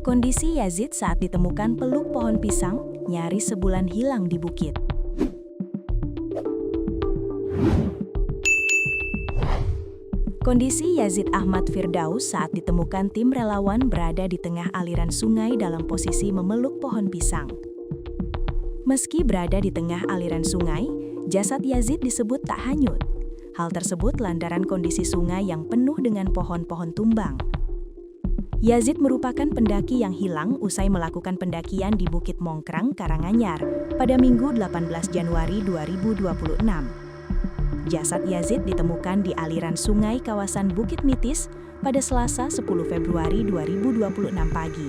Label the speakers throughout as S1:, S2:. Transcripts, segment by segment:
S1: Kondisi Yazid saat ditemukan peluk pohon pisang, nyaris sebulan hilang di bukit. Kondisi Yazid Ahmad Firdaus saat ditemukan tim relawan berada di tengah aliran sungai dalam posisi memeluk pohon pisang. Meski berada di tengah aliran sungai, jasad Yazid disebut tak hanyut. Hal tersebut lantaran kondisi sungai yang penuh dengan pohon-pohon tumbang. Yazid merupakan pendaki yang hilang usai melakukan pendakian di Bukit Mongkrang, Karanganyar pada Minggu 18 Januari 2026. Jasad Yazid ditemukan di aliran sungai kawasan Bukit Mitis pada Selasa 10 Februari 2026 pagi.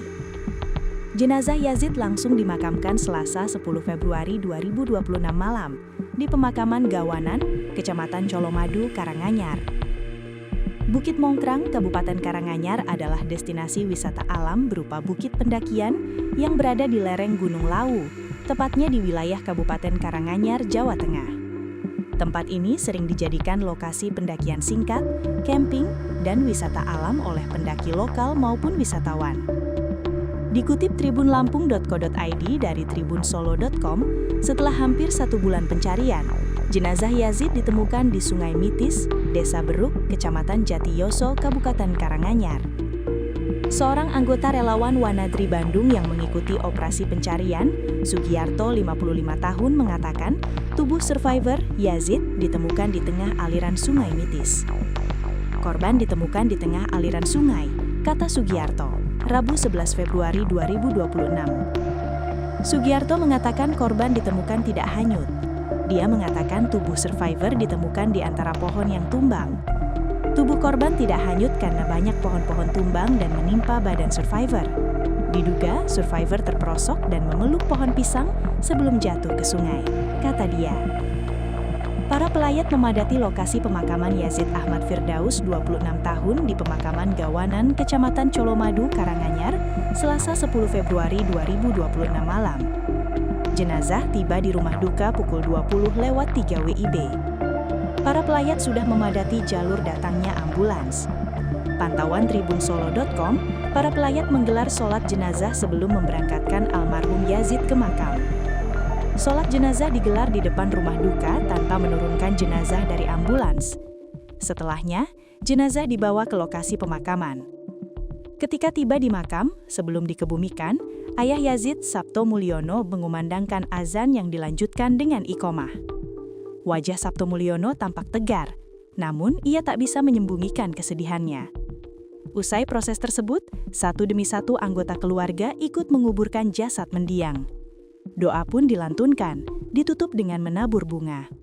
S1: Jenazah Yazid langsung dimakamkan Selasa 10 Februari 2026 malam di pemakaman Gawanan, Kecamatan Colomadu, Karanganyar. Bukit Mongkrang, Kabupaten Karanganyar adalah destinasi wisata alam berupa bukit pendakian yang berada di lereng Gunung Lawu, tepatnya di wilayah Kabupaten Karanganyar, Jawa Tengah. Tempat ini sering dijadikan lokasi pendakian singkat, camping, dan wisata alam oleh pendaki lokal maupun wisatawan. Dikutip tribunlampung.co.id dari tribunsolo.com, setelah hampir 1 bulan pencarian, jenazah Yazid ditemukan di Sungai Mitis, Desa Beruk, Kecamatan Jatiyoso, Kabupaten Karanganyar. Seorang anggota relawan Wanadri Bandung yang mengikuti operasi pencarian, Sugiarto, 55 tahun, mengatakan tubuh survivor Yazid ditemukan di tengah aliran Sungai Mitis. Korban ditemukan di tengah aliran sungai, kata Sugiarto, Rabu 11 Februari 2026. Sugiarto mengatakan korban ditemukan tidak hanyut. Dia mengatakan tubuh survivor ditemukan di antara pohon yang tumbang. Tubuh korban tidak hanyut karena banyak pohon-pohon tumbang dan menimpa badan survivor. Diduga survivor terperosok dan memeluk pohon pisang sebelum jatuh ke sungai, kata dia. Para pelayat memadati lokasi pemakaman Yazid Ahmad Firdaus, 26 tahun, di pemakaman Gawanan, Kecamatan Colomadu, Karanganyar, Selasa 10 Februari 2026 malam. Jenazah tiba di rumah duka pukul 20:03 WIB. Para pelayat sudah memadati jalur datangnya ambulans. Pantauan tribunsolo.com, para pelayat menggelar sholat jenazah sebelum memberangkatkan almarhum Yazid ke makam. Sholat jenazah digelar di depan rumah duka tanpa menurunkan jenazah dari ambulans. Setelahnya, jenazah dibawa ke lokasi pemakaman. Ketika tiba di makam, sebelum dikebumikan, ayah Yazid, Sabto Mulyono, mengumandangkan azan yang dilanjutkan dengan iqomah. Wajah Sabto Mulyono tampak tegar, namun ia tak bisa menyembunyikan kesedihannya. Usai proses tersebut, satu demi satu anggota keluarga ikut menguburkan jasad mendiang. Doa pun dilantunkan, ditutup dengan menabur bunga.